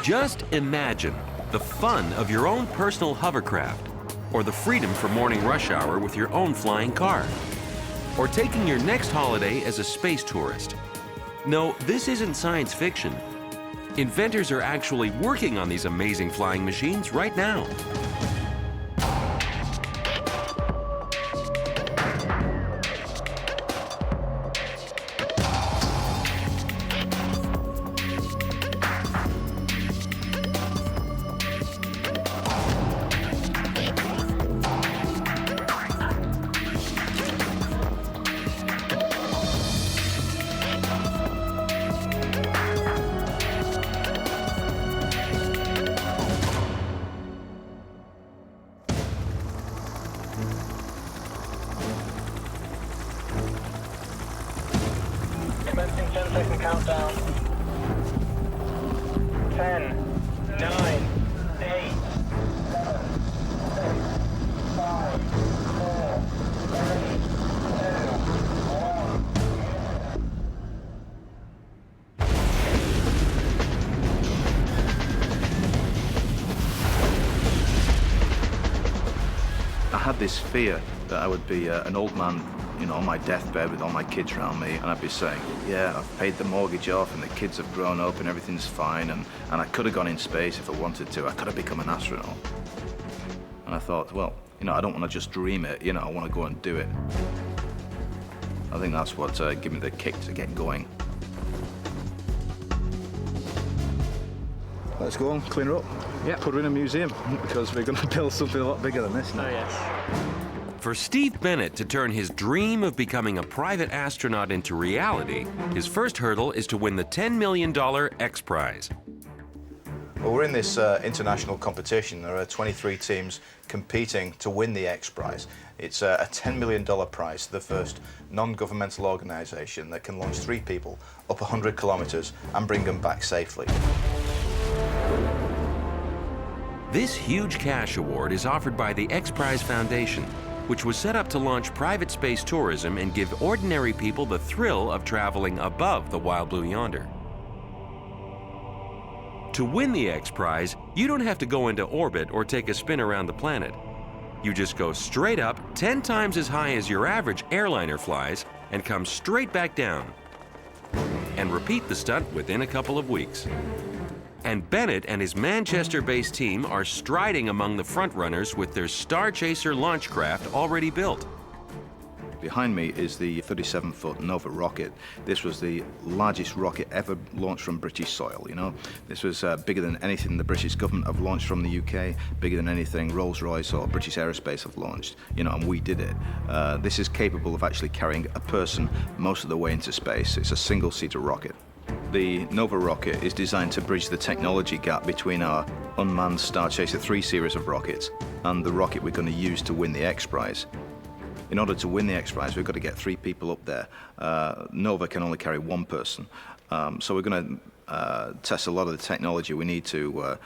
Just imagine the fun of your own personal hovercraft, or the freedom for morning rush hour with your own flying car, or taking your next holiday as a space tourist. No, this isn't science fiction. Inventors are actually working on these amazing flying machines right now. Commencing 10-second countdown. 10, 9, 8, 7, 6, 5, 4, 3, 2, 1. I had this fear that I would be an old man, you know, on my deathbed with all my kids around me, and I'd be saying, yeah, I've paid the mortgage off and the kids have grown up and everything's fine, and I could have gone in space if I wanted to. I could have become an astronaut. And I thought, well, you know, I don't want to just dream it, you know, I want to go and do it. I think that's what gave me the kick to get going. Let's go and clean her up. Yeah. Put her in a museum, because we're going to build something a lot bigger than this now. Oh, yes. For Steve Bennett to turn his dream of becoming a private astronaut into reality, his first hurdle is to win the $10 million X Prize. Well, we're in this international competition. There are 23 teams competing to win the X Prize. It's a $10 million prize, the first non-governmental organisation that can launch 3 people up 100 kilometres and bring them back safely. This huge cash award is offered by the X Prize Foundation, which was set up to launch private space tourism and give ordinary people the thrill of traveling above the wild blue yonder. To win the X Prize, you don't have to go into orbit or take a spin around the planet. You just go straight up 10 times as high as your average airliner flies and come straight back down. And repeat the stunt within a couple of weeks. And Bennett and his Manchester-based team are striding among the frontrunners with their Starchaser launch craft already built. Behind me is the 37-foot Nova rocket. This was the largest rocket ever launched from British soil, you know. This was bigger than anything the British government have launched from the UK, bigger than anything Rolls-Royce or British Aerospace have launched, you know, and we did it. This is capable of actually carrying a person most of the way into space. It's a single-seater rocket. The Nova rocket is designed to bridge the technology gap between our unmanned Starchaser 3 series of rockets and the rocket we're going to use to win the X Prize. In order to win the X Prize, we've got to get 3 people up there. Nova can only carry 1 person. So we're going to test a lot of the technology we need to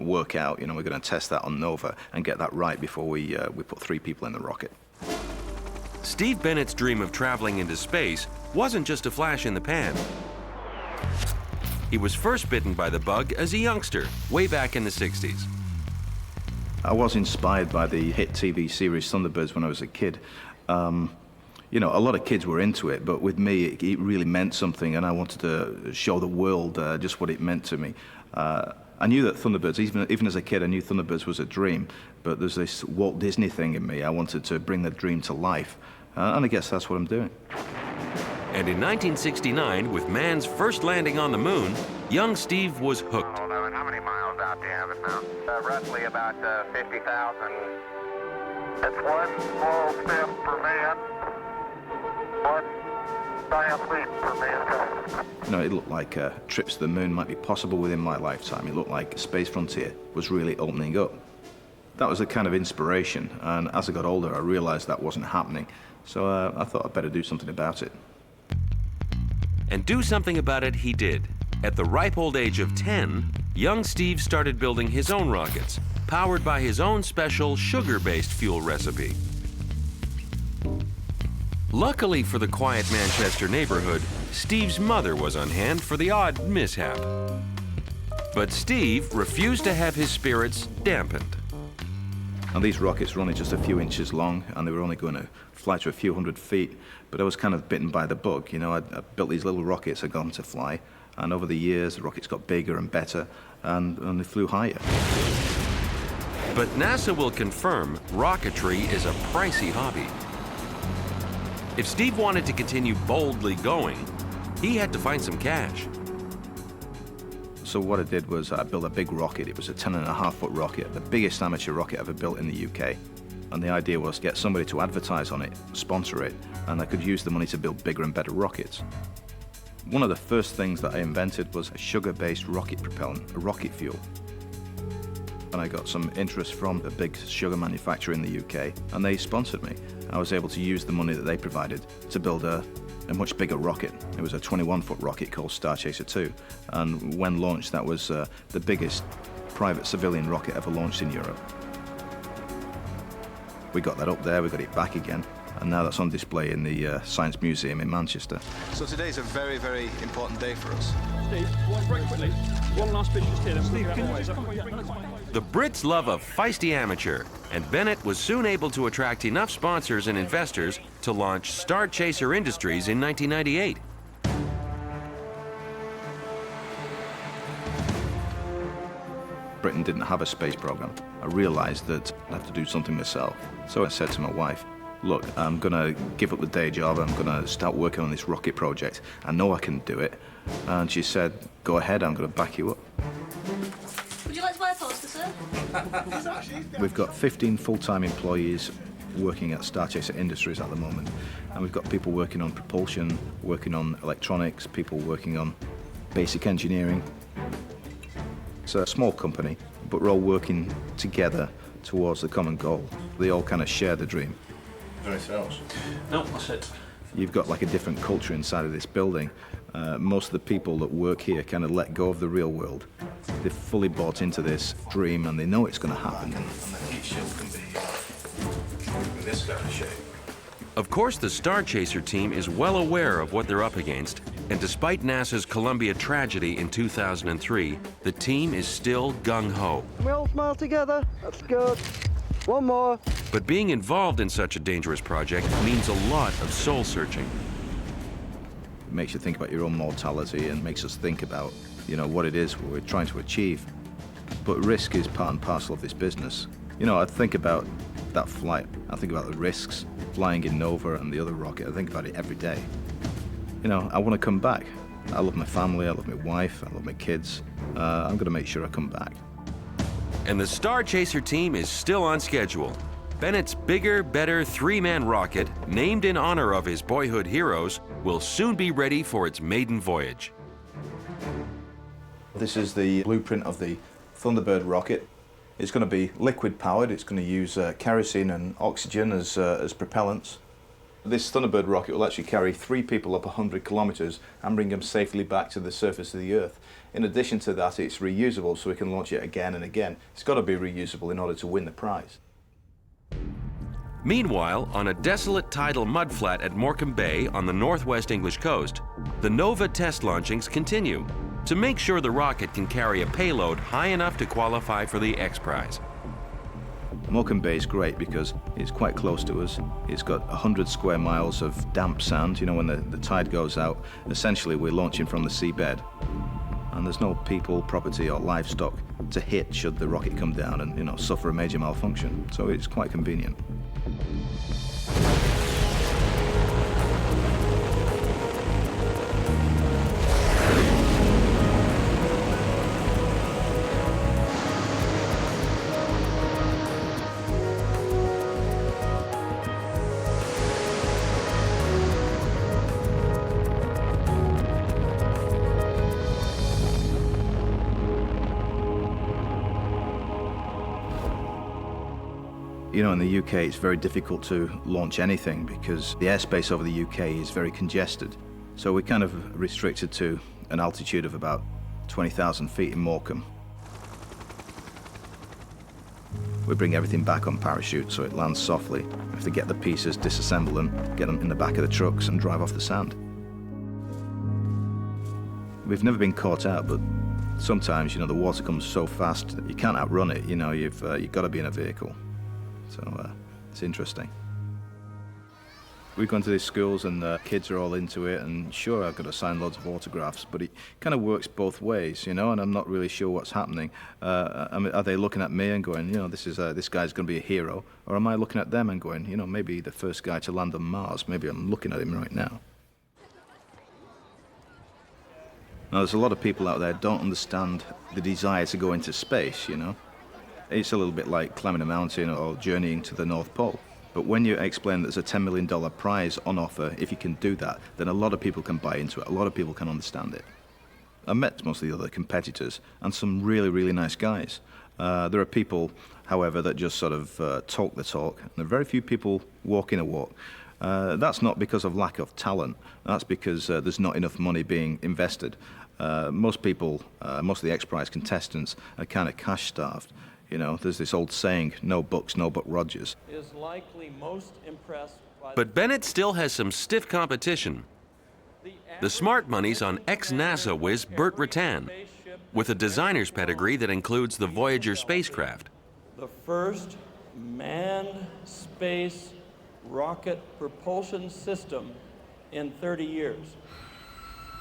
work out. You know, we're going to test that on Nova and get that right before we put 3 people in the rocket. Steve Bennett's dream of traveling into space wasn't just a flash in the pan. He was first bitten by the bug as a youngster, way back in the 60s. I was inspired by the hit TV series Thunderbirds when I was a kid. You know, a lot of kids were into it, but with me, it really meant something, and I wanted to show the world just what it meant to me. I knew that Thunderbirds, even as a kid, I knew Thunderbirds was a dream, but there's this Walt Disney thing in me. I wanted to bring the dream to life, and I guess that's what I'm doing. And in 1969, with man's first landing on the moon, young Steve was hooked. How many miles out do you have it now? Roughly about 50,000. It's one small step for man, one giant leap for mankind. You know, it looked like trips to the moon might be possible within my lifetime. It looked like Space Frontier was really opening up. That was the kind of inspiration, and as I got older, I realized that wasn't happening. So I thought I'd better do something about it. And do something about it he did. At the ripe old age of 10, young Steve started building his own rockets, powered by his own special sugar-based fuel recipe. Luckily for the quiet Manchester neighborhood, Steve's mother was on hand for the odd mishap. But Steve refused to have his spirits dampened. And these rockets were only just a few inches long, and they were only going to fly to a few hundred feet. But I was kind of bitten by the bug. You know, I built these little rockets, I got them to fly, and over the years, the rockets got bigger and better, and they flew higher. But NASA will confirm rocketry is a pricey hobby. If Steve wanted to continue boldly going, he had to find some cash. So what I did was I built a big rocket. It was a 10.5-foot rocket, the biggest amateur rocket ever built in the UK. And the idea was to get somebody to advertise on it, sponsor it, and I could use the money to build bigger and better rockets. One of the first things that I invented was a sugar-based rocket propellant, a rocket fuel. And I got some interest from a big sugar manufacturer in the UK, and they sponsored me. I was able to use the money that they provided to build a much bigger rocket. It was a 21-foot rocket called Starchaser 2, and when launched, that was the biggest private civilian rocket ever launched in Europe. We got that up there, we got it back again, and now that's on display in the Science Museum in Manchester. So today's a very, very important day for us. Steve, very quickly, one last bit just here. Steve, The Brits love a feisty amateur, and Bennett was soon able to attract enough sponsors and investors to launch Starchaser Industries in 1998. Britain didn't have a space program. I realized that I'd have to do something myself. So I said to my wife, look, I'm gonna give up the day job, I'm gonna start working on this rocket project. I know I can do it. And she said, go ahead, I'm gonna back you up. Would you like to buy a poster, sir? We've got 15 full-time employees working at Starchaser Industries at the moment. And we've got people working on propulsion, working on electronics, people working on basic engineering. It's a small company, but we're all working together towards the common goal. They all kind of share the dream. No, that's it. You've got like a different culture inside of this building. Most of the people that work here kind of let go of the real world. They've fully bought into this dream and they know it's going to happen. And the heat shield can be in this kind of shape. Of course, the Starchaser team is well aware of what they're up against, and despite NASA's Columbia tragedy in 2003, the team is still gung-ho. We all smile together. That's good. One more. But being involved in such a dangerous project means a lot of soul-searching. It makes you think about your own mortality and makes us think about, you know, what it is we're trying to achieve. But risk is part and parcel of this business. You know, I think about that flight. I think about the risks, flying in Nova and the other rocket. I think about it every day. You know, I want to come back. I love my family, I love my wife, I love my kids. I'm going to make sure I come back. And the Starchaser team is still on schedule. Bennett's bigger, better three-man rocket, named in honor of his boyhood heroes, will soon be ready for its maiden voyage. This is the blueprint of the Thunderbird rocket. It's going to be liquid powered. It's going to use kerosene and oxygen as propellants. This Thunderbird rocket will actually carry 3 people up 100 kilometers and bring them safely back to the surface of the Earth. In addition to that, it's reusable, so we can launch it again and again. It's got to be reusable in order to win the prize. Meanwhile, on a desolate tidal mudflat at Morecambe Bay on the northwest English coast, the Nova test launchings continue to make sure the rocket can carry a payload high enough to qualify for the X Prize. Morecambe Bay is great because it's quite close to us. It's got 100 square miles of damp sand. You know, when the tide goes out, essentially we're launching from the seabed. And there's no people, property or livestock to hit should the rocket come down and, you know, suffer a major malfunction. So it's quite convenient. You know, in the UK, it's very difficult to launch anything because the airspace over the UK is very congested. So we're kind of restricted to an altitude of about 20,000 feet in Morecambe. We bring everything back on parachute so it lands softly. We have to get the pieces, disassemble them, get them in the back of the trucks and drive off the sand. We've never been caught out, but sometimes, you know, the water comes so fast that you can't outrun it. You know, you've got to be in a vehicle. So it's interesting. We've gone to these schools and the kids are all into it, and sure, I've got to sign loads of autographs, but it kind of works both ways, you know, and I'm not really sure what's happening. I mean, are they looking at me and going, you know, this guy's going to be a hero, or am I looking at them and going, you know, maybe the first guy to land on Mars, maybe I'm looking at him right now. Now, there's a lot of people out there who don't understand the desire to go into space, you know. It's a little bit like climbing a mountain or journeying to the North Pole. But when you explain that there's a $10 million prize on offer, if you can do that, then a lot of people can buy into it. A lot of people can understand it. I met most of the other competitors and some really, really nice guys. There are people, however, that just sort of talk the talk. And there are very few people walking a walk. That's not because of lack of talent. That's because there's not enough money being invested. Most people, most of the X-Prize contestants are kind of cash-starved. You know, there's this old saying, no bucks, no Buck Rogers. Is likely most impressed by But Bennett still has some stiff competition. The smart money's on ex-NASA whiz Burt Rutan, with a designer's pedigree that includes the Voyager spacecraft. the first manned space rocket propulsion system in 30 years.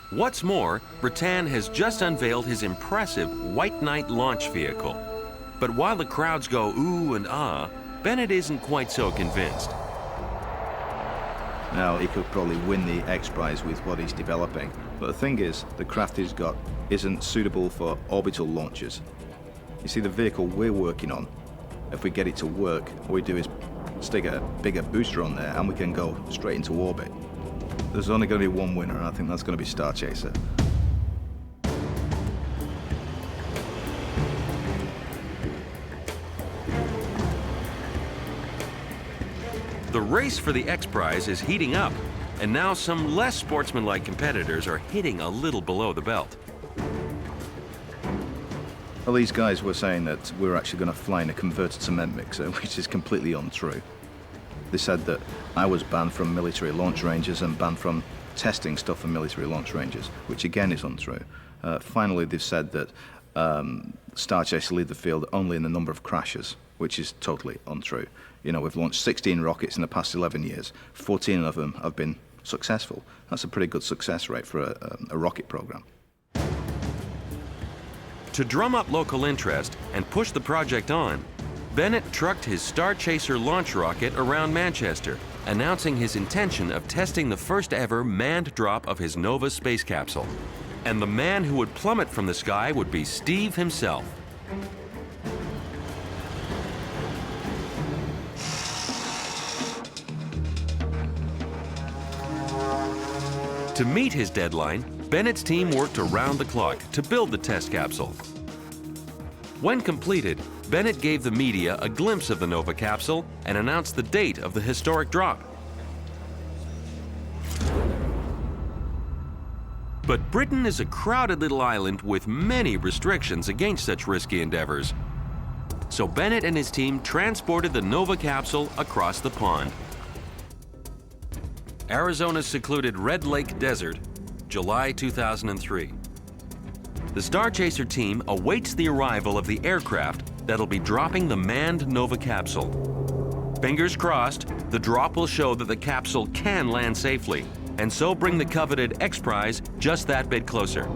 What's more, Rutan has just unveiled his impressive White Knight launch vehicle. But while the crowds go ooh and ah, Bennett isn't quite so convinced. Now, he could probably win the X-Prize with what he's developing. But the thing is, the craft he's got isn't suitable for orbital launches. You see, the vehicle we're working on, if we get it to work, all we do is stick a bigger booster on there and we can go straight into orbit. There's only going to be one winner, and I think that's going to be Starchaser. The race for the X-Prize is heating up, and now some less sportsmanlike competitors are hitting a little below the belt. Well, these guys were saying that we're actually going to fly in a converted cement mixer, which is completely untrue. They said that I was banned from military launch ranges and banned from testing stuff for military launch ranges, which again is untrue. Finally, they've said that Starchaser lead the field only in the number of crashes, which is totally untrue. You know, we've launched 16 rockets in the past 11 years. 14 of them have been successful. That's a pretty good success rate for a rocket program. To drum up local interest and push the project on, Bennett trucked his Starchaser launch rocket around Manchester, announcing his intention of testing the first ever manned drop of his Nova space capsule. And the man who would plummet from the sky would be Steve himself. To meet his deadline, Bennett's team worked around the clock to build the test capsule. When completed, Bennett gave the media a glimpse of the Nova capsule and announced the date of the historic drop. But Britain is a crowded little island with many restrictions against such risky endeavors. So Bennett and his team transported the Nova capsule across the pond. Arizona's secluded Red Lake Desert, July 2003. The Starchaser team awaits the arrival of the aircraft that'll be dropping the manned Nova capsule. Fingers crossed, the drop will show that the capsule can land safely, and so bring the coveted X-Prize just that bit closer.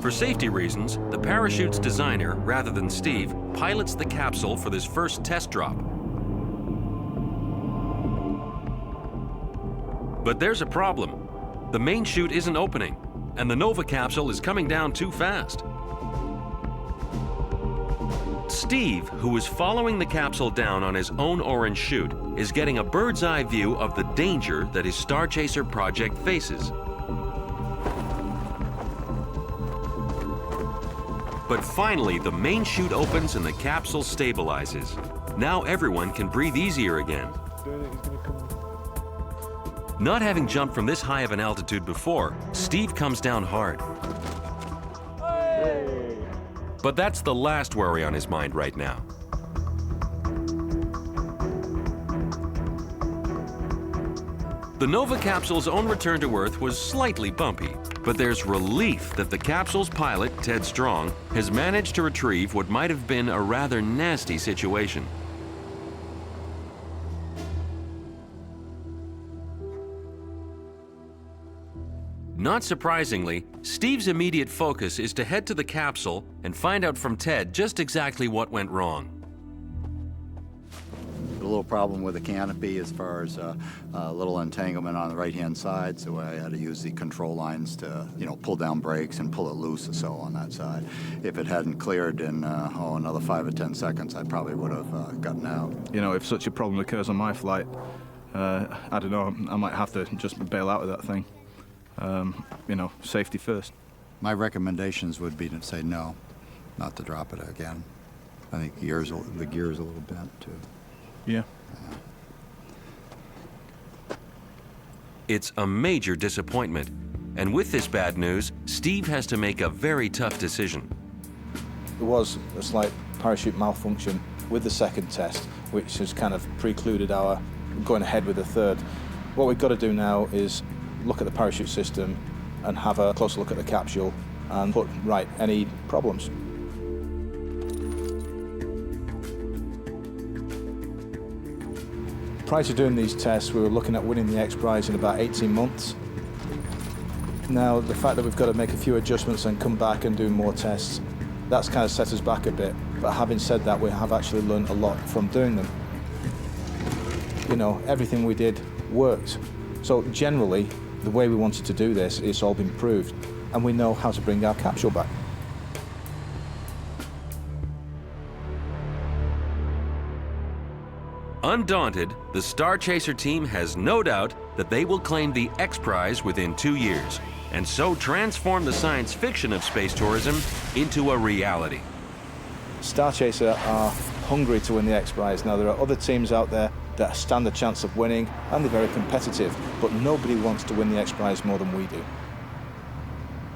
For safety reasons, the parachute's designer, rather than Steve, pilots the capsule for this first test drop. But there's a problem. The main chute isn't opening, and the Nova capsule is coming down too fast. Steve, who is following the capsule down on his own orange chute, is getting a bird's eye view of the danger that his Starchaser project faces. But finally, the main chute opens and the capsule stabilizes. Now everyone can breathe easier again. Not having jumped from this high of an altitude before, Steve comes down hard. Hey. But that's the last worry on his mind right now. The Nova capsule's own return to Earth was slightly bumpy, But there's relief that the capsule's pilot, Ted Strong, has managed to retrieve what might have been a rather nasty situation. Not surprisingly, Steve's immediate focus is to head to the capsule and find out from Ted just exactly what went wrong. A little problem with the canopy as far as a little entanglement on the right-hand side, so I had to use the control lines to, pull down brakes and pull it loose or so on that side. If it hadn't cleared in, another 5 or 10 seconds, I probably would have gotten out. If such a problem occurs on my flight, I don't know, I might have to just bail out of that thing. Safety first. My recommendations would be to say no, not to drop it again. I think the gear's a little bent, too. Yeah. It's a major disappointment, and with this bad news, Steve has to make a very tough decision. There was a slight parachute malfunction with the second test, which has kind of precluded our going ahead with the third. What we've got to do now is look at the parachute system and have a closer look at the capsule and put right any problems. Prior to doing these tests, we were looking at winning the X Prize in about 18 months. Now, the fact that we've got to make a few adjustments and come back and do more tests, that's kind of set us back a bit. But having said that, we have actually learned a lot from doing them. Everything we did worked. So generally, the way we wanted to do this, it's all been proved, and we know how to bring our capsule back. Undaunted, the Starchaser team has no doubt that they will claim the X Prize within 2 years, and so transform the science fiction of space tourism into a reality. Starchaser are hungry to win the X Prize. Now, there are other teams out there that stand a chance of winning, and they're very competitive, but nobody wants to win the X Prize more than we do.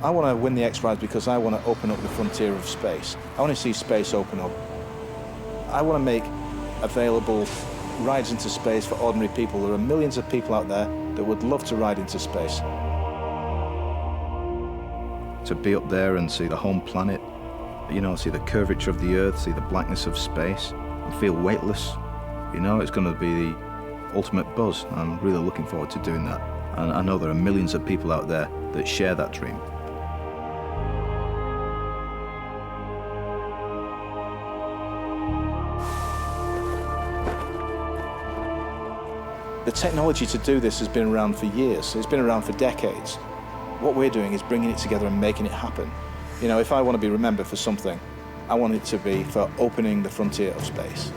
I want to win the X Prize because I want to open up the frontier of space. I want to see space open up. I want to make available rides into space for ordinary people. There are millions of people out there that would love to ride into space. To be up there and see the home planet, see the curvature of the Earth, see the blackness of space, and feel weightless, it's going to be the ultimate buzz. I'm really looking forward to doing that. And I know there are millions of people out there that share that dream. The technology to do this has been around for years. It's been around for decades. What we're doing is bringing it together and making it happen. If I want to be remembered for something, I want it to be for opening the frontier of space.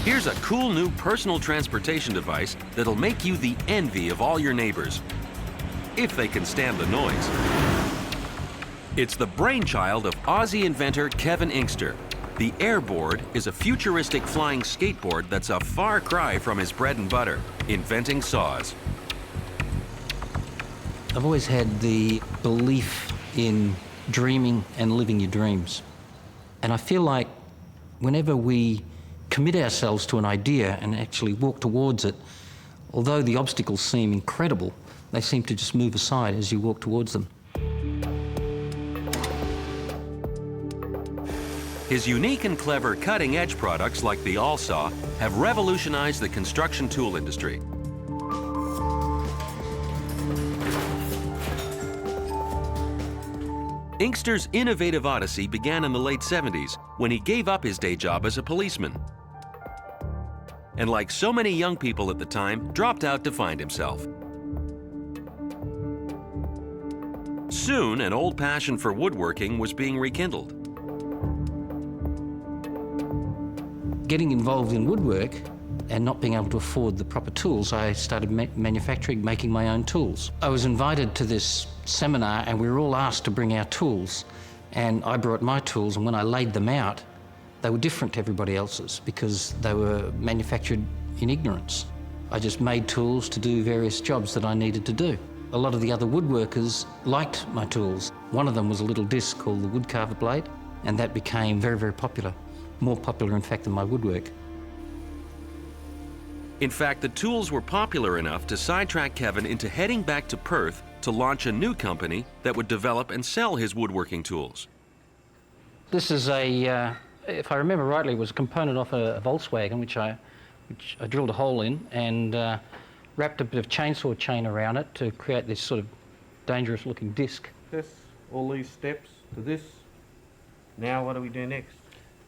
Here's a cool new personal transportation device that'll make you the envy of all your neighbors, if they can stand the noise. It's the brainchild of Aussie inventor Kevin Inkster. The Airboard is a futuristic flying skateboard that's a far cry from his bread and butter, inventing saws. I've always had the belief in dreaming and living your dreams. And I feel like whenever we commit ourselves to an idea and actually walk towards it, although the obstacles seem incredible, they seem to just move aside as you walk towards them. His unique and clever cutting-edge products like the All-Saw have revolutionized the construction tool industry. Inkster's innovative odyssey began in the late 70s when he gave up his day job as a policeman. And like so many young people at the time, dropped out to find himself. Soon, an old passion for woodworking was being rekindled. Getting involved in woodwork and not being able to afford the proper tools, I started manufacturing, making my own tools. I was invited to this seminar and we were all asked to bring our tools, and I brought my tools, and when I laid them out, they were different to everybody else's because they were manufactured in ignorance. I just made tools to do various jobs that I needed to do. A lot of the other woodworkers liked my tools. One of them was a little disc called the woodcarver blade, and that became very, very popular. More popular, in fact, than my woodwork. In fact, the tools were popular enough to sidetrack Kevin into heading back to Perth to launch a new company that would develop and sell his woodworking tools. This is a, if I remember rightly, it was a component of a Volkswagen, which I drilled a hole in and wrapped a bit of chainsaw chain around it to create this sort of dangerous looking disc. This, all these steps to this. Now what do we do next?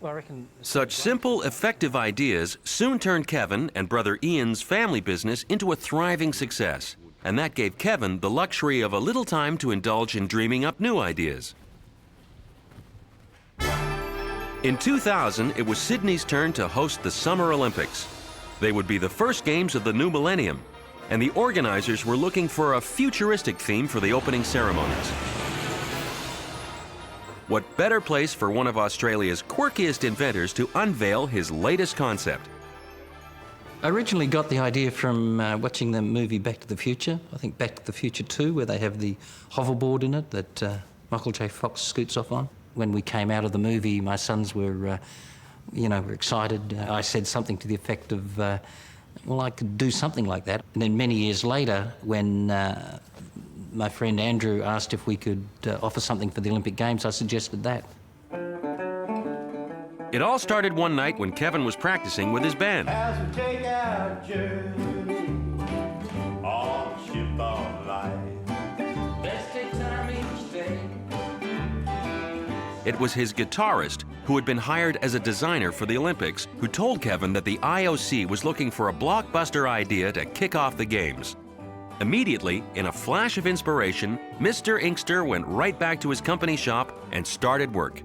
Well, I reckon... Such simple, effective ideas soon turned Kevin and brother Ian's family business into a thriving success. And that gave Kevin the luxury of a little time to indulge in dreaming up new ideas. In 2000, it was Sydney's turn to host the Summer Olympics. They would be the first games of the new millennium, and the organizers were looking for a futuristic theme for the opening ceremonies. What better place for one of Australia's quirkiest inventors to unveil his latest concept? I originally got the idea from watching the movie Back to the Future. I think Back to the Future 2, where they have the hoverboard in it that Michael J. Fox scoots off on. When we came out of the movie, my sons were, were excited. I said something to the effect of, well, I could do something like that. And then many years later, when my friend Andrew asked if we could offer something for the Olympic Games, I suggested that. It all started one night when Kevin was practicing with his band. As we take our journey on ship of life. Let's take time each day. It was his guitarist, who had been hired as a designer for the Olympics, who told Kevin that the IOC was looking for a blockbuster idea to kick off the games. Immediately, in a flash of inspiration, Mr. Inkster went right back to his company shop and started work.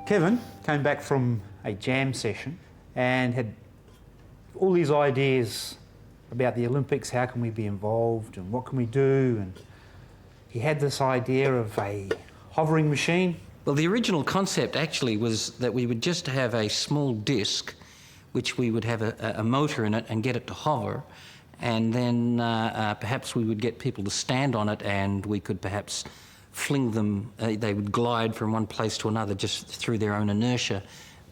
Kevin came back from a jam session and had all these ideas about the Olympics, how can we be involved and what can we do, and he had this idea of a hovering machine. Well, the original concept actually was that we would just have a small disc which we would have a motor in it and get it to hover, and then perhaps we would get people to stand on it and we could perhaps fling them, they would glide from one place to another just through their own inertia.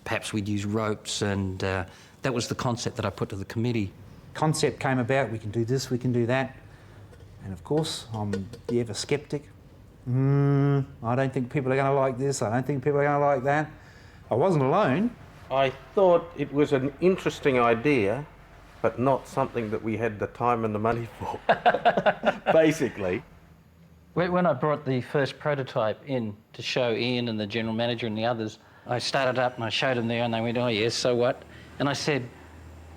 Perhaps we'd use ropes, and that was the concept that I put to the committee. Concept came about, we can do this, we can do that. And of course, I'm the ever skeptic. I don't think people are going to like this, I don't think people are going to like that. I wasn't alone. I thought it was an interesting idea, but not something that we had the time and the money for, basically. When I brought the first prototype in to show Ian and the general manager and the others, I started up and I showed them there and they went, oh yes, so what? And I said,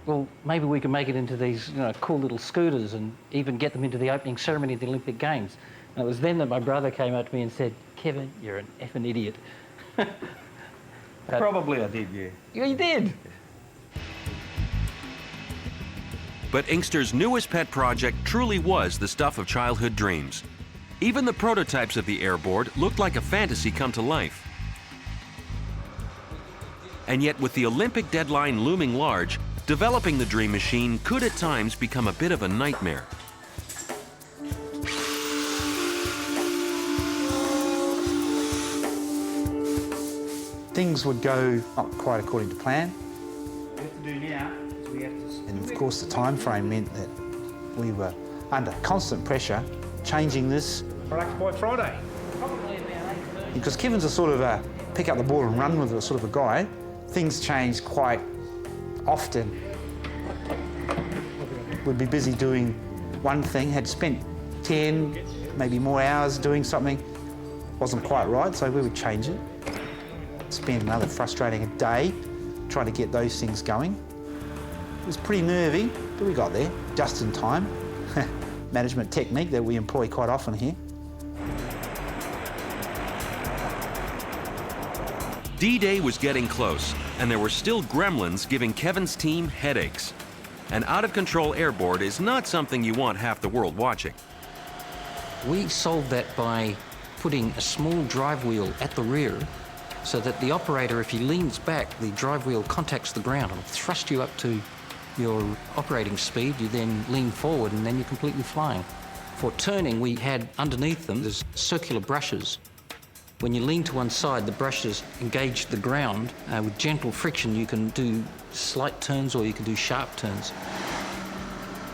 well, maybe we can make it into these cool little scooters and even get them into the opening ceremony of the Olympic Games. And it was then that my brother came up to me and said, Kevin, you're an effing idiot. Probably I did, yeah. Yeah, you did. But Inkster's newest pet project truly was the stuff of childhood dreams. Even the prototypes of the Airboard looked like a fantasy come to life. And yet, with the Olympic deadline looming large, developing the dream machine could at times become a bit of a nightmare. Things would go not quite according to plan. What we have to do now is we have to... And of course the time frame meant that we were under constant pressure changing this. Product by Friday. Because Kevin's a sort of a pick up the ball and run with it sort of a guy, things change quite often. We'd be busy doing one thing, had spent 10, maybe more hours doing something, wasn't quite right, so we would change it. Spend another frustrating day trying to get those things going. It was pretty nervy, but we got there, just in time. Management technique that we employ quite often here. D-Day was getting close, and there were still gremlins giving Kevin's team headaches. An out-of-control airboard is not something you want half the world watching. We solved that by putting a small drive wheel at the rear so that the operator, if he leans back, the drive wheel contacts the ground and thrust you up to your operating speed. You then lean forward and then you're completely flying. For turning, we had underneath them, there's circular brushes. When you lean to one side, the brushes engage the ground. With gentle friction, you can do slight turns or you can do sharp turns.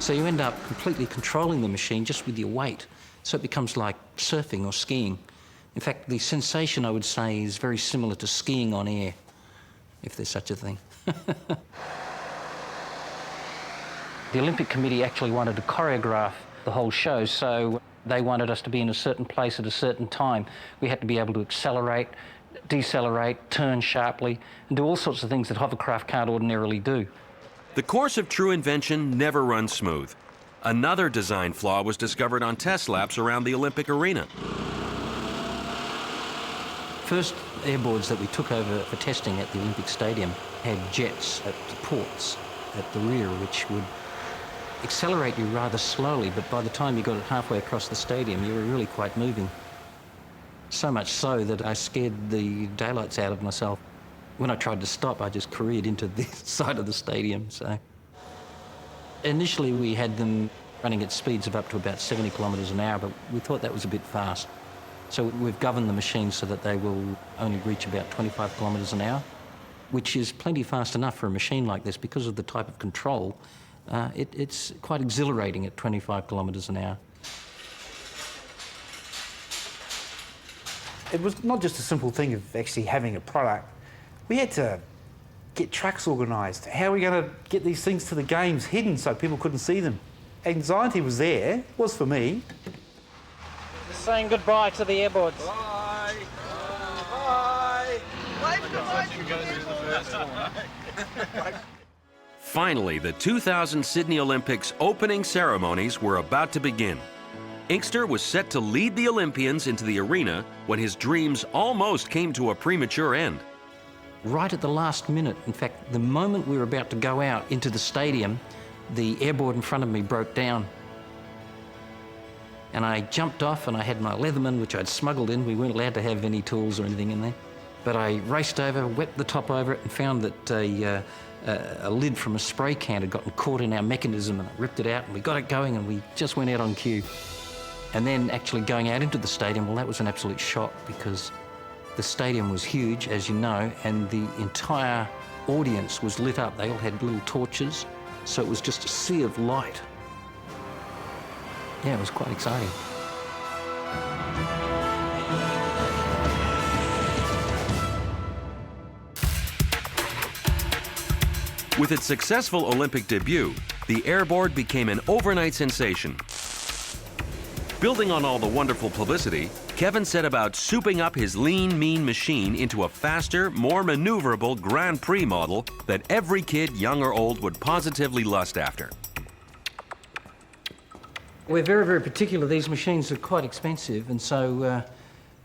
So you end up completely controlling the machine just with your weight. So it becomes like surfing or skiing. In fact, the sensation, I would say, is very similar to skiing on air, if there's such a thing. The Olympic Committee actually wanted to choreograph the whole show, so they wanted us to be in a certain place at a certain time. We had to be able to accelerate, decelerate, turn sharply, and do all sorts of things that hovercraft can't ordinarily do. The course of true invention never runs smooth. Another design flaw was discovered on test laps around the Olympic arena. First airboards that we took over for testing at the Olympic Stadium had jets at the ports at the rear, which would accelerate you rather slowly, but by the time you got it halfway across the stadium, you were really quite moving. So much so that I scared the daylights out of myself. When I tried to stop, I just careered into the side of the stadium. So initially, we had them running at speeds of up to about 70 kilometres an hour, but we thought that was a bit fast. So we've governed the machine so that they will only reach about 25 kilometres an hour, which is plenty fast enough for a machine like this because of the type of control. It's quite exhilarating at 25 kilometres an hour. It was not just a simple thing of actually having a product. We had to get tracks organised. How are we going to get these things to the games hidden so people couldn't see them? Anxiety was there, was for me. Saying goodbye to the airboards. Bye. Bye. Wave goodbye to the Finally, the 2000 Sydney Olympics opening ceremonies were about to begin. Inkster was set to lead the Olympians into the arena when his dreams almost came to a premature end. Right at the last minute, in fact, the moment we were about to go out into the stadium, the airboard in front of me broke down. And I jumped off and I had my Leatherman, which I'd smuggled in. We weren't allowed to have any tools or anything in there. But I raced over, wept the top over it and found that a lid from a spray can had gotten caught in our mechanism, and I ripped it out and we got it going and we just went out on cue. And then actually going out into the stadium, well, that was an absolute shock because the stadium was huge, as you know, and the entire audience was lit up. They all had little torches, so it was just a sea of light. Yeah, it was quite exciting. With its successful Olympic debut, the Airboard became an overnight sensation. Building on all the wonderful publicity, Kevin set about souping up his lean, mean machine into a faster, more maneuverable Grand Prix model that every kid, young or old, would positively lust after. We're very, very particular. These machines are quite expensive, and so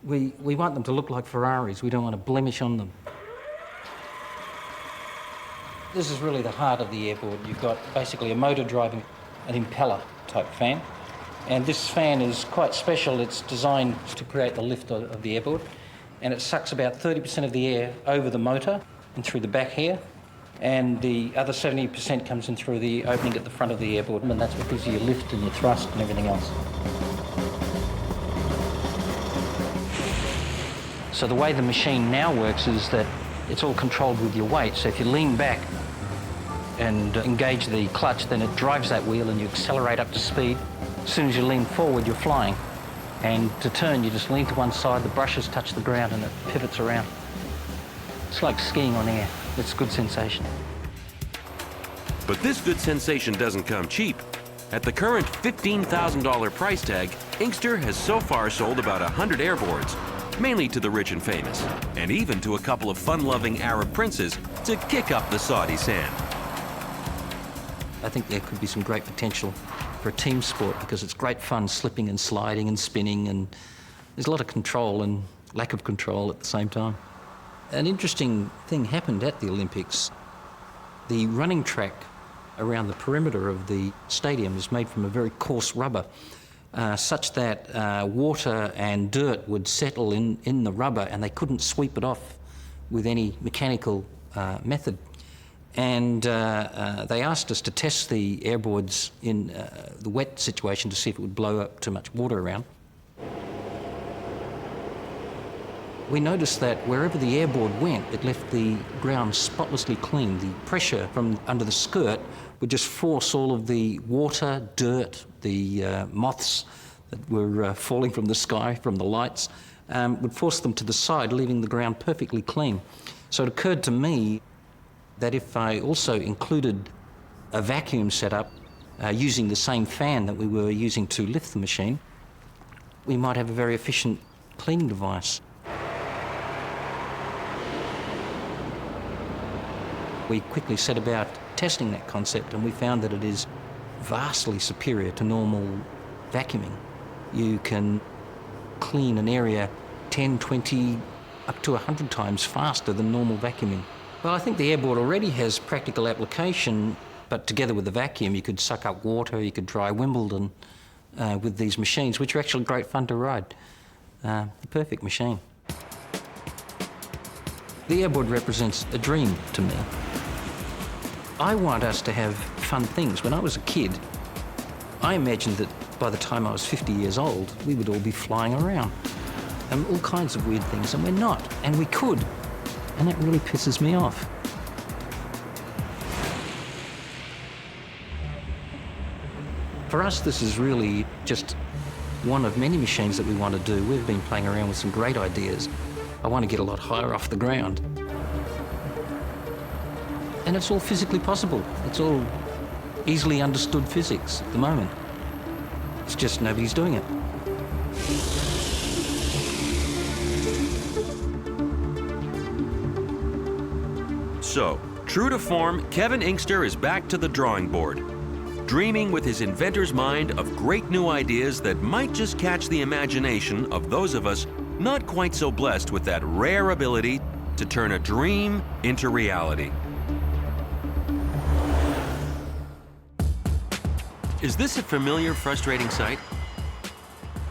we want them to look like Ferraris. We don't want a blemish on them. This is really the heart of the airboard. You've got basically a motor driving an impeller type fan. And this fan is quite special. It's designed to create the lift of the airboard. And it sucks about 30% of the air over the motor and through the back here. And the other 70% comes in through the opening at the front of the airboard. And that's what gives you your lift and your thrust and everything else. So the way the machine now works is that it's all controlled with your weight. So if you lean back and engage the clutch, then it drives that wheel and you accelerate up to speed. As soon as you lean forward, you're flying. And to turn, you just lean to one side, the brushes touch the ground and it pivots around. It's like skiing on air. It's a good sensation. But this good sensation doesn't come cheap. At the current $15,000 price tag, Inkster has so far sold about 100 airboards, mainly to the rich and famous, and even to a couple of fun-loving Arab princes to kick up the Saudi sand. I think there could be some great potential for a team sport because it's great fun slipping and sliding and spinning, and there's a lot of control and lack of control at the same time. An interesting thing happened at the Olympics. The running track around the perimeter of the stadium is made from a very coarse rubber, such that water and dirt would settle in the rubber and they couldn't sweep it off with any mechanical method. And they asked us to test the airboards in the wet situation to see if it would blow up too much water around. We noticed that wherever the airboard went, it left the ground spotlessly clean. The pressure from under the skirt would just force all of the water, dirt, the moths that were falling from the sky, from the lights, would force them to the side, leaving the ground perfectly clean. So it occurred to me that if I also included a vacuum setup using the same fan that we were using to lift the machine, we might have a very efficient cleaning device. We quickly set about testing that concept, and we found that it is vastly superior to normal vacuuming. You can clean an area 10, 20, up to 100 times faster than normal vacuuming. Well, I think the airboard already has practical application, but together with the vacuum, you could suck up water, you could dry Wimbledon with these machines, which are actually great fun to ride. The perfect machine. The airboard represents a dream to me. I want us to have fun things. When I was a kid, I imagined that by the time I was 50 years old, we would all be flying around. And all kinds of weird things, and we're not, and we could. And that really pisses me off. For us, this is really just one of many machines that we want to do. We've been playing around with some great ideas. I want to get a lot higher off the ground. And it's all physically possible. It's all easily understood physics at the moment. It's just nobody's doing it. So, true to form, Kevin Inkster is back to the drawing board, dreaming with his inventor's mind of great new ideas that might just catch the imagination of those of us not quite so blessed with that rare ability to turn a dream into reality. Is this a familiar, frustrating sight?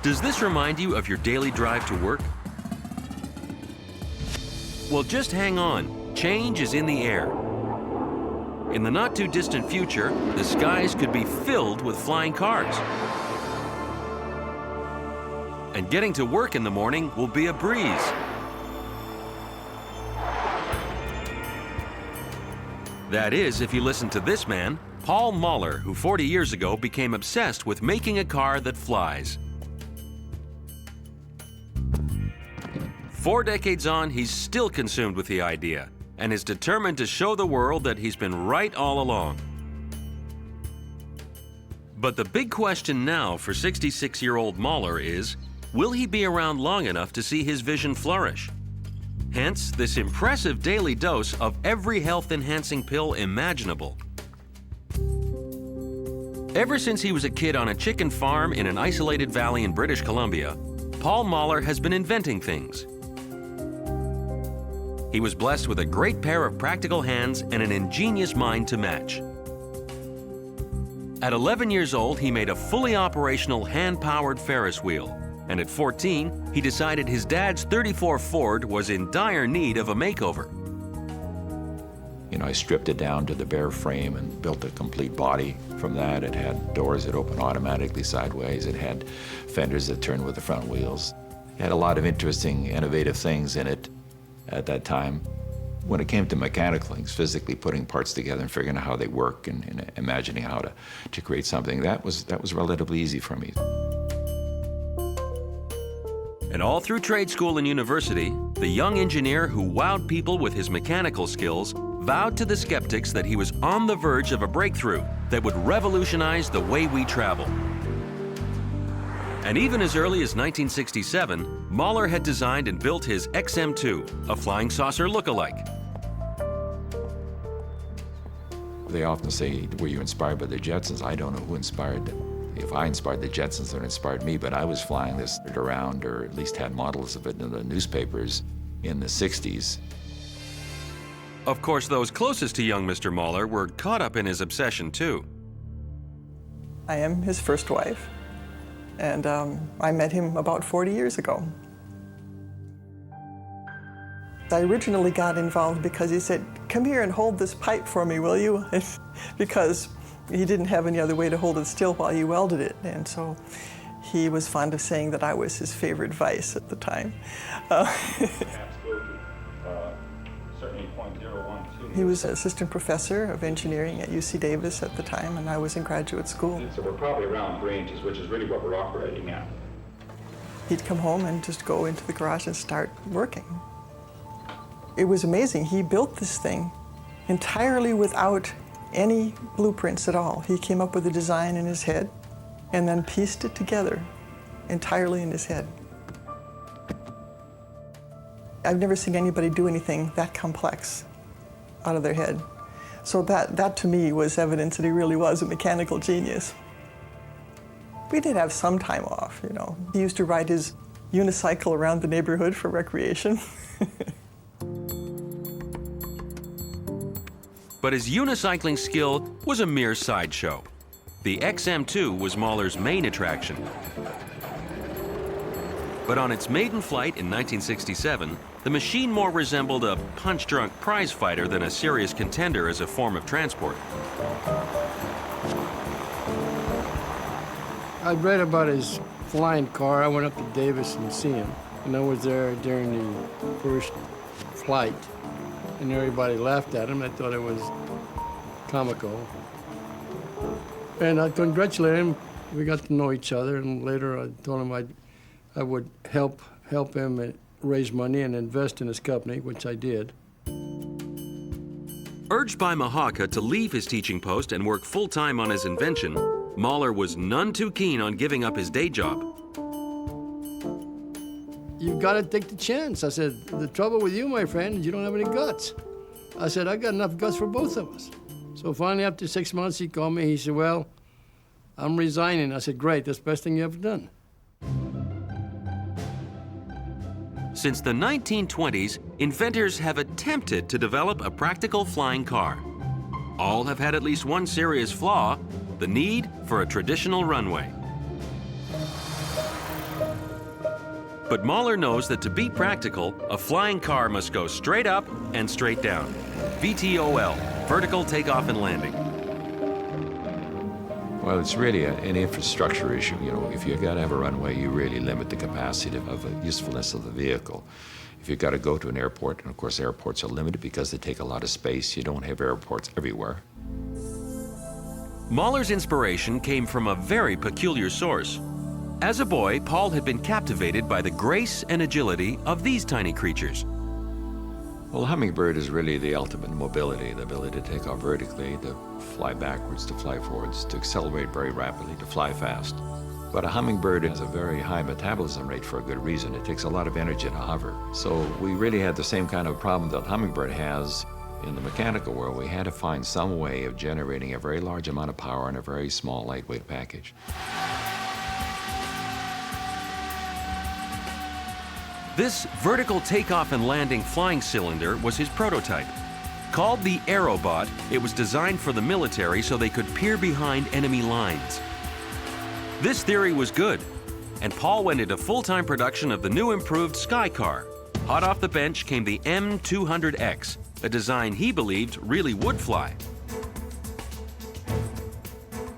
Does this remind you of your daily drive to work? Well, just hang on. Change is in the air. In the not-too-distant future, the skies could be filled with flying cars. And getting to work in the morning will be a breeze. That is, if you listen to this man, Paul Mahler, who 40 years ago became obsessed with making a car that flies. 4 decades on, he's still consumed with the idea and is determined to show the world that he's been right all along. But the big question now for 66-year-old Mahler is, will he be around long enough to see his vision flourish? Hence, this impressive daily dose of every health-enhancing pill imaginable. Ever since he was a kid on a chicken farm in an isolated valley in British Columbia, Paul Mahler has been inventing things. He was blessed with a great pair of practical hands and an ingenious mind to match. At 11 years old, he made a fully operational hand-powered Ferris wheel, and at 14, he decided his dad's '34 Ford was in dire need of a makeover. You know, I stripped it down to the bare frame and built a complete body from that. It had doors that open automatically sideways. It had fenders that turn with the front wheels. It had a lot of interesting, innovative things in it at that time. When it came to mechanical things, physically putting parts together and figuring out how they work and imagining how to create something, that was relatively easy for me. And all through trade school and university, the young engineer who wowed people with his mechanical skills vowed to the skeptics that he was on the verge of a breakthrough that would revolutionize the way we travel. And even as early as 1967, Mahler had designed and built his XM2, a flying saucer look-alike. They often say, were you inspired by the Jetsons? I don't know who inspired them. If I inspired the Jetsons, it inspired me, but I was flying this around, or at least had models of it in the newspapers in the 60s. Of course, those closest to young Mr. Mahler were caught up in his obsession, too. I am his first wife, and I met him about 40 years ago. I originally got involved because he said, "Come here and hold this pipe for me, will you?" Because he didn't have any other way to hold it still while he welded it. And so he was fond of saying that I was his favorite vice at the time. He was an assistant professor of engineering at UC Davis at the time, and I was in graduate school. So we're probably around 3 inches, which is really what we're operating at. He'd come home and just go into the garage and start working. It was amazing. He built this thing entirely without any blueprints at all. He came up with a design in his head and then pieced it together entirely in his head. I've never seen anybody do anything that complex out of their head. So that to me was evidence that he really was a mechanical genius. We did have some time off, you know. He used to ride his unicycle around the neighborhood for recreation. But his unicycling skill was a mere sideshow. The XM2 was Mahler's main attraction. But on its maiden flight in 1967, the machine more resembled a punch-drunk prize fighter than a serious contender as a form of transport. I read about his flying car. I went up to Davis and see him. And I was there during the first flight. And everybody laughed at him. I thought it was comical. And I congratulated him. We got to know each other, and later I told him I would help him raise money and invest in his company, which I did. Urged by Mahaka to leave his teaching post and work full-time on his invention, Mahler was none too keen on giving up his day job. You've got to take the chance. I said, the trouble with you, my friend, is you don't have any guts. I said, I got enough guts for both of us. So finally, after 6 months, he called me. He said, well, I'm resigning. I said, great, that's the best thing you ever done. Since the 1920s, inventors have attempted to develop a practical flying car. All have had at least one serious flaw: the need for a traditional runway. But Mahler knows that to be practical, a flying car must go straight up and straight down. VTOL, vertical takeoff and landing. Well, it's really an infrastructure issue. You know, if you got to have a runway, you really limit the capacity of the usefulness of the vehicle. If you got to go to an airport, and of course airports are limited because they take a lot of space, you don't have airports everywhere. Mahler's inspiration came from a very peculiar source. As a boy, Paul had been captivated by the grace and agility of these tiny creatures. Well, the hummingbird is really the ultimate mobility, the ability to take off vertically, to fly backwards, to fly forwards, to accelerate very rapidly, to fly fast. But a hummingbird has a very high metabolism rate for a good reason. It takes a lot of energy to hover. So we really had the same kind of problem that hummingbird has in the mechanical world. We had to find some way of generating a very large amount of power in a very small, lightweight package. This vertical takeoff and landing flying cylinder was his prototype. Called the Airboard, it was designed for the military so they could peer behind enemy lines. This theory was good, and Paul went into full-time production of the new improved Sky Car. Hot off the bench came the M200X, a design he believed really would fly.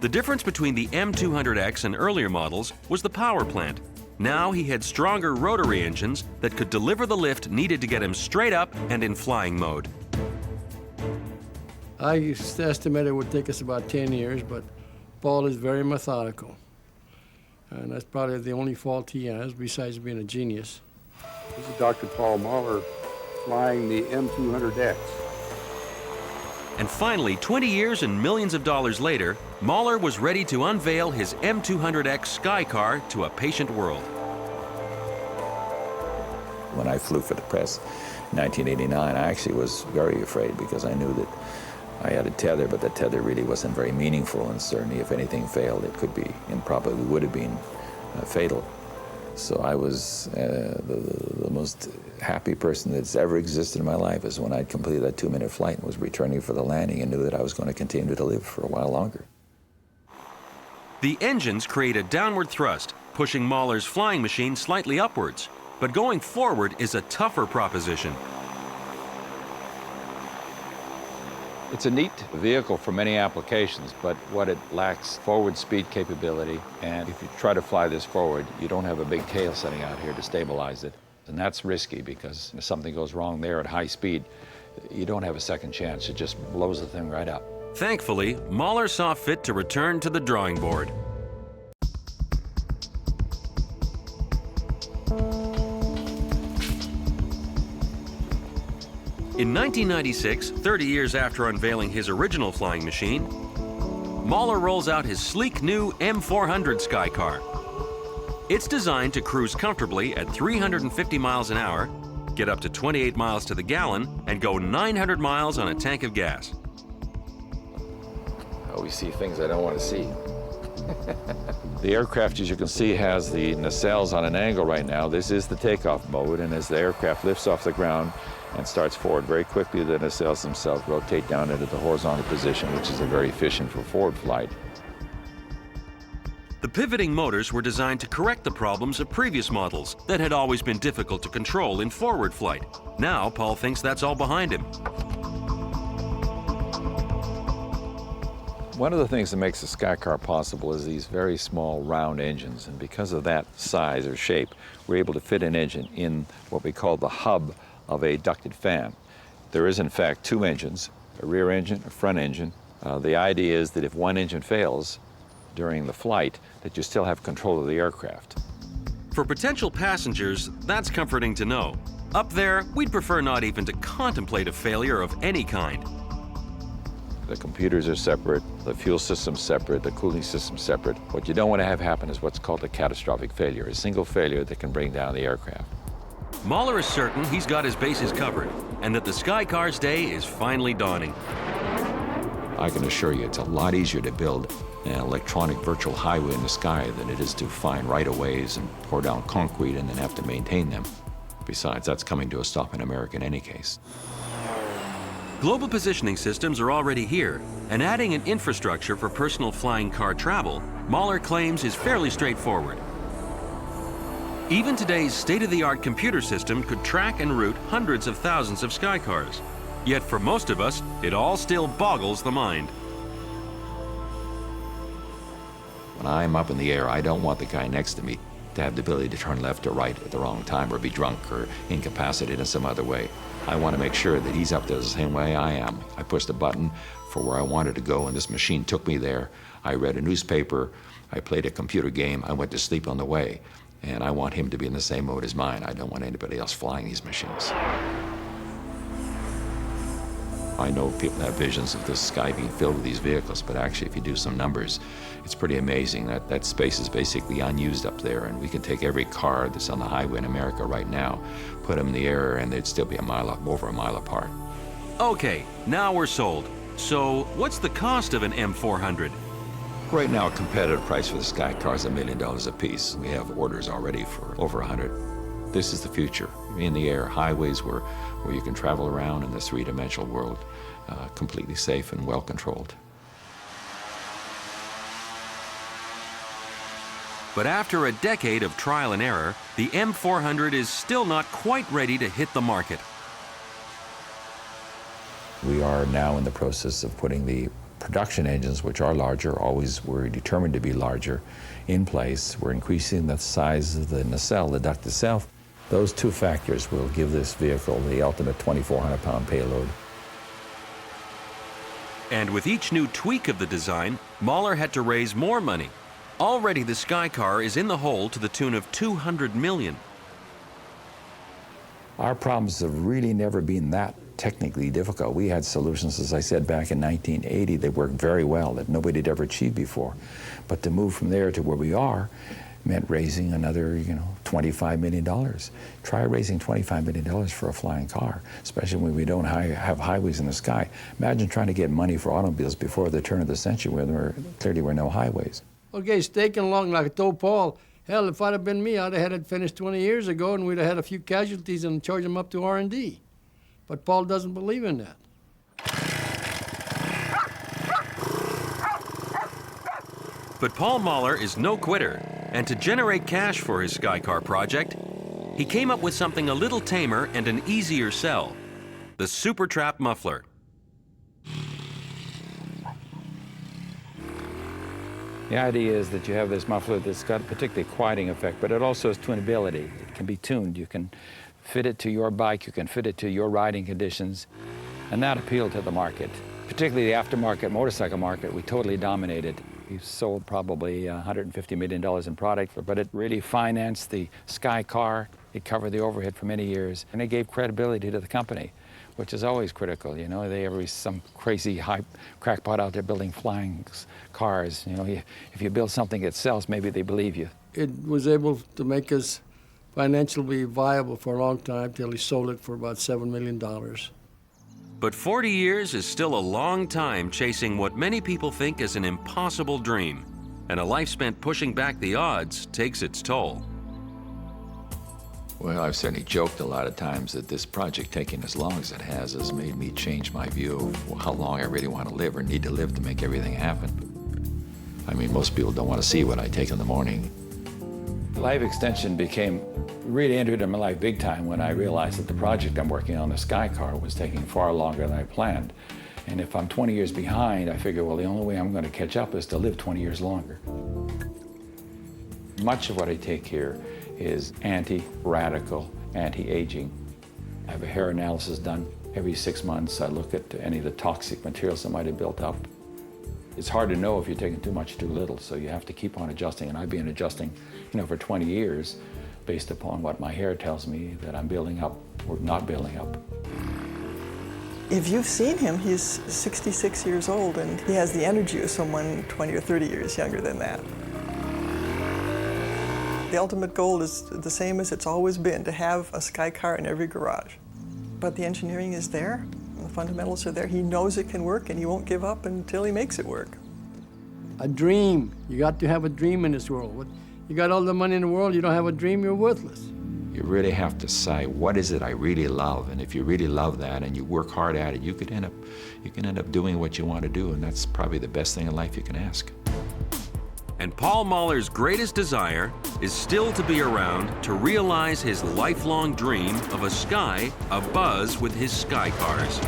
The difference between the M200X and earlier models was the power plant. Now he had stronger rotary engines that could deliver the lift needed to get him straight up and in flying mode. I estimate it would take us about 10 years, but Paul is very methodical. And that's probably the only fault he has, besides being a genius. This is Dr. Paul Mahler flying the M200X. And finally, 20 years and millions of dollars later, Mahler was ready to unveil his M200X Sky Car to a patient world. When I flew for the press in 1989, I actually was very afraid because I knew that I had a tether, but the tether really wasn't very meaningful, and certainly if anything failed, it could be, and probably would have been, fatal. So I was the most happy person that's ever existed in my life is when I completed that 2-minute flight and was returning for the landing and knew that I was going to continue to live for a while longer. The engines create a downward thrust, pushing Mahler's flying machine slightly upwards. But going forward is a tougher proposition. It's a neat vehicle for many applications, but what it lacks forward speed capability, and if you try to fly this forward, you don't have a big tail setting out here to stabilize it. And that's risky because if something goes wrong there at high speed, you don't have a second chance. It just blows the thing right up. Thankfully, Mahler saw fit to return to the drawing board. In 1996, 30 years after unveiling his original flying machine, Mahler rolls out his sleek new M400 Sky Car. It's designed to cruise comfortably at 350 miles an hour, get up to 28 miles to the gallon, and go 900 miles on a tank of gas. Oh, we see things I don't want to see. The aircraft, as you can see, has the nacelles on an angle right now. This is the takeoff mode, and as the aircraft lifts off the ground and starts forward very quickly, the nacelles themselves rotate down into the horizontal position, which is very efficient for forward flight. The pivoting motors were designed to correct the problems of previous models that had always been difficult to control in forward flight. Now, Paul thinks that's all behind him. One of the things that makes the Sky Car possible is these very small round engines, and because of that size or shape, we're able to fit an engine in what we call the hub of a ducted fan. There is in fact two engines, a rear engine, a front engine. The idea is that if one engine fails during the flight, that you still have control of the aircraft. For potential passengers, that's comforting to know. Up there, we'd prefer not even to contemplate a failure of any kind. The computers are separate, the fuel system's separate, the cooling system's separate. What you don't want to have happen is what's called a catastrophic failure, a single failure that can bring down the aircraft. Mahler is certain he's got his bases covered and that the Sky Car's day is finally dawning. I can assure you it's a lot easier to build an electronic virtual highway in the sky than it is to find right-of-ways and pour down concrete and then have to maintain them. Besides, that's coming to a stop in America in any case. Global positioning systems are already here, and adding an infrastructure for personal flying car travel, Mahler claims is fairly straightforward. Even today's state-of-the-art computer system could track and route hundreds of thousands of Sky Cars. Yet for most of us, it all still boggles the mind. When I'm up in the air, I don't want the guy next to me to have the ability to turn left or right at the wrong time or be drunk or incapacitated in some other way. I want to make sure that he's up there the same way I am. I pushed a button for where I wanted to go, and this machine took me there. I read a newspaper, I played a computer game, I went to sleep on the way, and I want him to be in the same mode as mine. I don't want anybody else flying these machines. I know people have visions of the sky being filled with these vehicles, but actually if you do some numbers, it's pretty amazing that that space is basically unused up there, and we can take every car that's on the highway in America right now, put them in the air, and they'd still be over a mile apart. Okay, now we're sold. So what's the cost of an M400? Right now, a competitive price for the Sky Car is $1 million a piece. We have orders already for over 100. This is the future. In the air, highways where you can travel around in this three-dimensional world, completely safe and well-controlled. But after a decade of trial and error, the M400 is still not quite ready to hit the market. We are now in the process of putting the production engines, which are larger, always were determined to be larger, in place. We're increasing the size of the nacelle, the duct itself. Those two factors will give this vehicle the ultimate 2,400-pound payload. And with each new tweak of the design, Mahler had to raise more money. Already the Sky Car is in the hole to the tune of $200 million. Our problems have really never been that technically difficult. We had solutions, as I said, back in 1980 that worked very well, that nobody had ever achieved before. But to move from there to where we are meant raising another, $25 million. Try raising $25 million for a flying car, especially when we don't have highways in the sky. Imagine trying to get money for automobiles before the turn of the century when there clearly were no highways. Okay, it's taking long, like I told Paul. Hell, if I'd have been me, I'd have had it finished 20 years ago, and we'd have had a few casualties and charged them up to R&D. But Paul doesn't believe in that. But Paul Mahler is no quitter, and to generate cash for his Sky Car project, he came up with something a little tamer and an easier sell, the Super Trap muffler. The idea is that you have this muffler that's got a particularly quieting effect, but it also has tunability. It can be tuned. You can fit it to your bike, you can fit it to your riding conditions, and that appealed to the market. Particularly the aftermarket motorcycle market, we totally dominated. We sold probably $150 million in product, but it really financed the Sky car. It covered the overhead for many years, and it gave credibility to the company, which is always critical. You know, there is some crazy hype crackpot out there building flying cars. You know, if you build something that sells, maybe they believe you. It was able to make us financially viable for a long time till he sold it for about $7 million. But 40 years is still a long time chasing what many people think is an impossible dream, and a life spent pushing back the odds takes its toll. Well, I've certainly joked a lot of times that this project taking as long as it has made me change my view of how long I really want to live or need to live to make everything happen. I mean, most people don't want to see what I take in the morning. Life extension really entered in my life big time when I realized that the project I'm working on, the Sky car, was taking far longer than I planned. And if I'm 20 years behind, I figure, well, the only way I'm going to catch up is to live 20 years longer. Much of what I take here is anti-radical, anti-aging. I have a hair analysis done every 6 months. I look at any of the toxic materials that might have built up. It's hard to know if you're taking too much or too little, so you have to keep on adjusting. And I've been adjusting, for 20 years based upon what my hair tells me that I'm building up or not building up. If you've seen him, he's 66 years old, and he has the energy of someone 20 or 30 years younger than that. The ultimate goal is the same as it's always been, to have a Sky car in every garage. But the engineering is there, and the fundamentals are there. He knows it can work, and he won't give up until he makes it work. A dream. You got to have a dream in this world. You got all the money in the world, you don't have a dream, you're worthless. You really have to say, what is it I really love? And if you really love that and you work hard at it, you can end up doing what you want to do, and that's probably the best thing in life you can ask. And Paul Mahler's greatest desire is still to be around to realize his lifelong dream of a sky abuzz with his Sky cars.